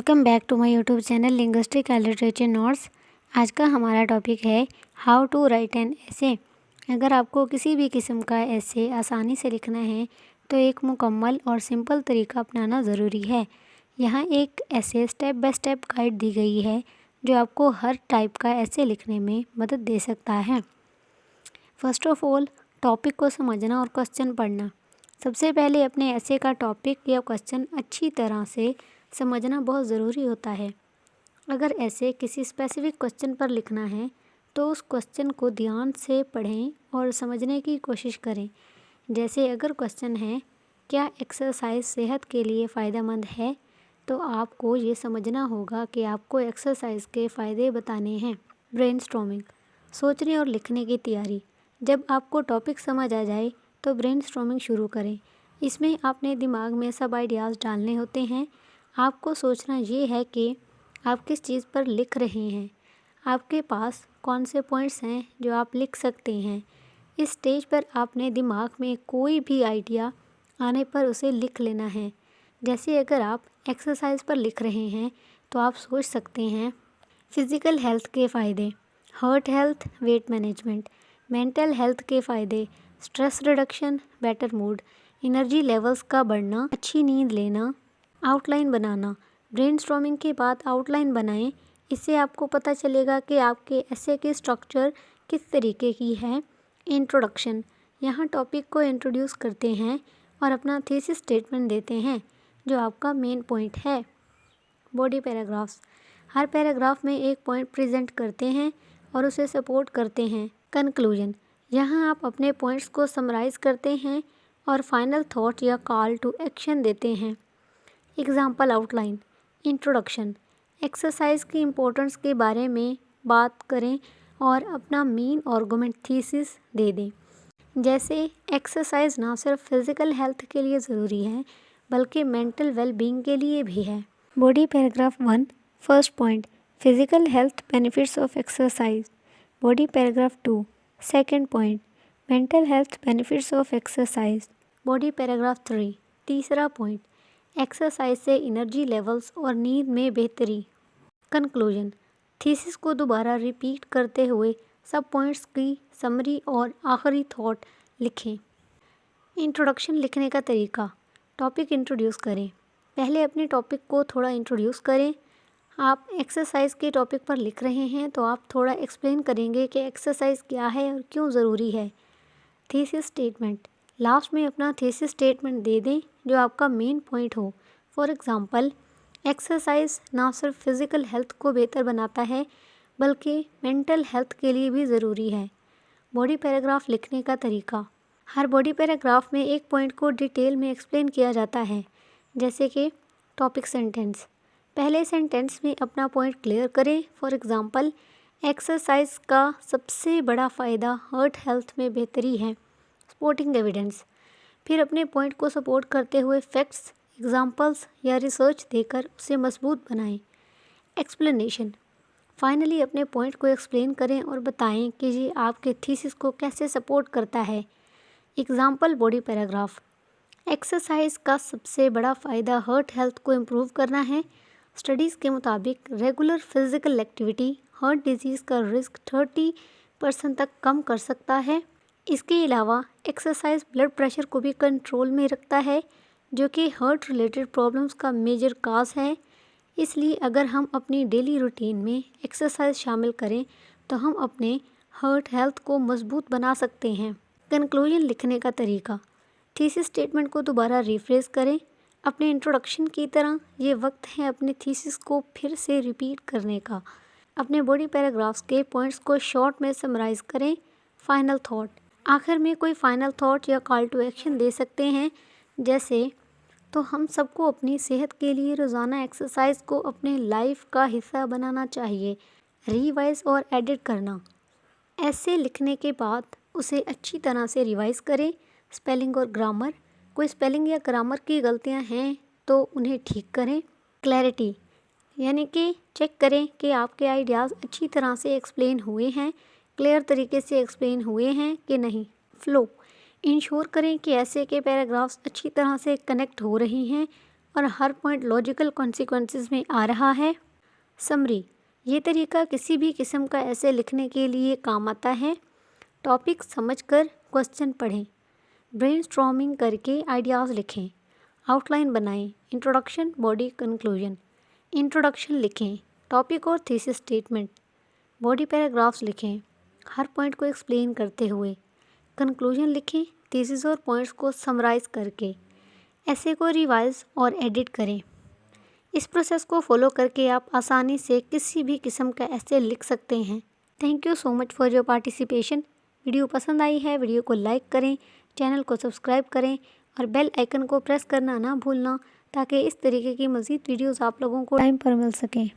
Welcome back to my YouTube channel linguistic and literature notes. आज का हमारा topic है how to write an essay. अगर आपको किसी भी किस्म का एसे आसानी से लिखना है तो एक मुकम्मल और सिंपल तरीका अपनाना ज़रूरी है। यहाँ एक एसे स्टेप बाय स्टेप गाइड दी गई है जो आपको हर टाइप का एसे लिखने में मदद दे सकता है। फर्स्ट ऑफ ऑल, टॉपिक को समझना और क्वेश्चन पढ़ना। सबसे पहले अपने एसे का टॉपिक या क्वेश्चन अच्छी तरह से समझना बहुत ज़रूरी होता है। अगर ऐसे किसी स्पेसिफिक क्वेश्चन पर लिखना है तो उस क्वेश्चन को ध्यान से पढ़ें और समझने की कोशिश करें। जैसे अगर क्वेश्चन है क्या एक्सरसाइज सेहत के लिए फ़ायदेमंद है, तो आपको ये समझना होगा कि आपको एक्सरसाइज के फ़ायदे बताने हैं। ब्रेनस्टॉर्मिंग, सोचने और लिखने की तैयारी। जब आपको टॉपिक समझ आ जाए तो ब्रेनस्टॉर्मिंग शुरू करें। इसमें अपने दिमाग में सब आइडियाज़ डालने होते हैं। आपको सोचना ये है कि आप किस चीज़ पर लिख रहे हैं, आपके पास कौन से पॉइंट्स हैं जो आप लिख सकते हैं। इस स्टेज पर आपने दिमाग में कोई भी आइडिया आने पर उसे लिख लेना है। जैसे अगर आप एक्सरसाइज पर लिख रहे हैं तो आप सोच सकते हैं फिज़िकल हेल्थ के फ़ायदे, heart health, weight management, mental health के फ़ायदे, stress reduction, better mood, energy levels का बढ़ना, अच्छी नींद लेना। आउटलाइन बनाना, ब्रेनस्टॉर्मिंग के बाद आउटलाइन बनाएं। इससे आपको पता चलेगा कि आपके एसे की स्ट्रक्चर किस तरीके की है। इंट्रोडक्शन, यहाँ टॉपिक को इंट्रोड्यूस करते हैं और अपना थीसिस स्टेटमेंट देते हैं जो आपका मेन पॉइंट है। बॉडी पैराग्राफ्स, हर पैराग्राफ में एक पॉइंट प्रेजेंट करते हैं और उसे सपोर्ट करते हैं। कंक्लूजन, यहाँ आप अपने पॉइंट्स को समराइज़ करते हैं और फाइनल थॉट या कॉल टू एक्शन देते हैं। एग्जाम्पल आउटलाइन, इंट्रोडक्शन, एक्सरसाइज की इम्पोर्टेंस के बारे में बात करें और अपना मेन आर्गुमेंट थीसिस दे दें। जैसे एक्सरसाइज ना सिर्फ फिज़िकल हेल्थ के लिए ज़रूरी है बल्कि मेंटल वेलबींग के लिए भी है। Body paragraph 1, first point, physical health benefits of exercise. Body paragraph 2, second point, mental health benefits of exercise. Body paragraph 3, तीसरा पॉइंट, एक्सरसाइज से एनर्जी लेवल्स और नींद में बेहतरी। कंक्लूजन, थीसिस को दोबारा रिपीट करते हुए सब पॉइंट्स की समरी और आखिरी थॉट लिखें। इंट्रोडक्शन लिखने का तरीका, टॉपिक इंट्रोड्यूस करें। पहले अपने टॉपिक को थोड़ा इंट्रोड्यूस करें। आप एक्सरसाइज के टॉपिक पर लिख रहे हैं तो आप थोड़ा एक्सप्लेन करेंगे कि एक्सरसाइज क्या है और क्यों ज़रूरी है। थीसिस स्टेटमेंट, लास्ट में अपना थीसिस स्टेटमेंट दे दें जो आपका मेन पॉइंट हो। फॉर एग्ज़ाम्पल, एक्सरसाइज ना सिर्फ फिज़िकल हेल्थ को बेहतर बनाता है बल्कि मेंटल हेल्थ के लिए भी ज़रूरी है। बॉडी पैराग्राफ लिखने का तरीका, हर बॉडी पैराग्राफ में एक पॉइंट को डिटेल में एक्सप्लेन किया जाता है। जैसे कि टॉपिक सेंटेंस, पहले सेंटेंस में अपना पॉइंट क्लियर करें। फॉर एग्ज़ाम्पल, एक्सरसाइज का सबसे बड़ा फ़ायदा हार्ट हेल्थ में बेहतरी है। सपोर्टिंग एविडेंस, फिर अपने पॉइंट को सपोर्ट करते हुए फैक्ट्स, एग्जांपल्स या रिसर्च देकर उसे मजबूत बनाएं। एक्सप्लेनेशन, फाइनली अपने पॉइंट को एक्सप्लेन करें और बताएं कि ये आपके थीसिस को कैसे सपोर्ट करता है। एग्जांपल बॉडी पैराग्राफ, एक्सरसाइज का सबसे बड़ा फ़ायदा हार्ट हेल्थ को इम्प्रूव करना है। स्टडीज़ के मुताबिक regular physical activity heart disease का रिस्क 30% तक कम कर सकता है। इसके अलावा एक्सरसाइज ब्लड प्रेशर को भी कंट्रोल में रखता है जो कि हार्ट रिलेटेड प्रॉब्लम्स का मेजर काज है। इसलिए अगर हम अपनी डेली रूटीन में एक्सरसाइज शामिल करें तो हम अपने हार्ट हेल्थ को मजबूत बना सकते हैं। कंक्लूजन लिखने का तरीका, थीसिस स्टेटमेंट को दोबारा रिफ्रेश करें। अपने इंट्रोडक्शन की तरह ये वक्त है अपने थीसिस को फिर से रिपीट करने का। अपने बॉडी पैराग्राफ्स के पॉइंट्स को शॉर्ट में समराइज़ करें। फाइनल थॉट, आखिर में कोई फाइनल थॉट या कॉल टू एक्शन दे सकते हैं। जैसे तो हम सबको अपनी सेहत के लिए रोज़ाना एक्सरसाइज को अपने लाइफ का हिस्सा बनाना चाहिए। रिवाइज और एडिट करना, ऐसे लिखने के बाद उसे अच्छी तरह से रिवाइज करें। स्पेलिंग और ग्रामर, कोई स्पेलिंग या ग्रामर की गलतियां हैं तो उन्हें ठीक करें। क्लैरिटी, यानी कि चेक करें कि आपके आइडियाज़ अच्छी तरह से एक्सप्लेन हुए हैं, क्लियर तरीके से एक्सप्लेन हुए हैं कि नहीं। फ्लो, इंश्योर करें कि ऐसे के पैराग्राफ्स अच्छी तरह से कनेक्ट हो रही हैं और हर पॉइंट लॉजिकल कॉन्सिक्वेंसेस में आ रहा है। समरी, ये तरीका किसी भी किस्म का ऐसे लिखने के लिए काम आता है। टॉपिक समझकर क्वेश्चन पढ़ें, ब्रेनस्टॉर्मिंग करके आइडियाज़ लिखें, आउटलाइन बनाएं, इंट्रोडक्शन, बॉडी, कंक्लूजन। इंट्रोडक्शन लिखें, टॉपिक और थीसिस स्टेटमेंट, बॉडी पैराग्राफ्स लिखें, हर पॉइंट को एक्सप्लेन करते हुए। कंक्लूजन लिखें, थीसिस और पॉइंट्स को समराइज़ करके। ऐसे को रिवाइज और एडिट करें। इस प्रोसेस को फॉलो करके आप आसानी से किसी भी किस्म का ऐसे लिख सकते हैं। Thank you so much for your participation. Video पसंद आई है, वीडियो को लाइक करें, चैनल को सब्सक्राइब करें और बेल आइकन को प्रेस करना ना भूलना, ताकि इस तरीके की मज़ीद वीडियोस आप लोगों को टाइम पर मिल सकें।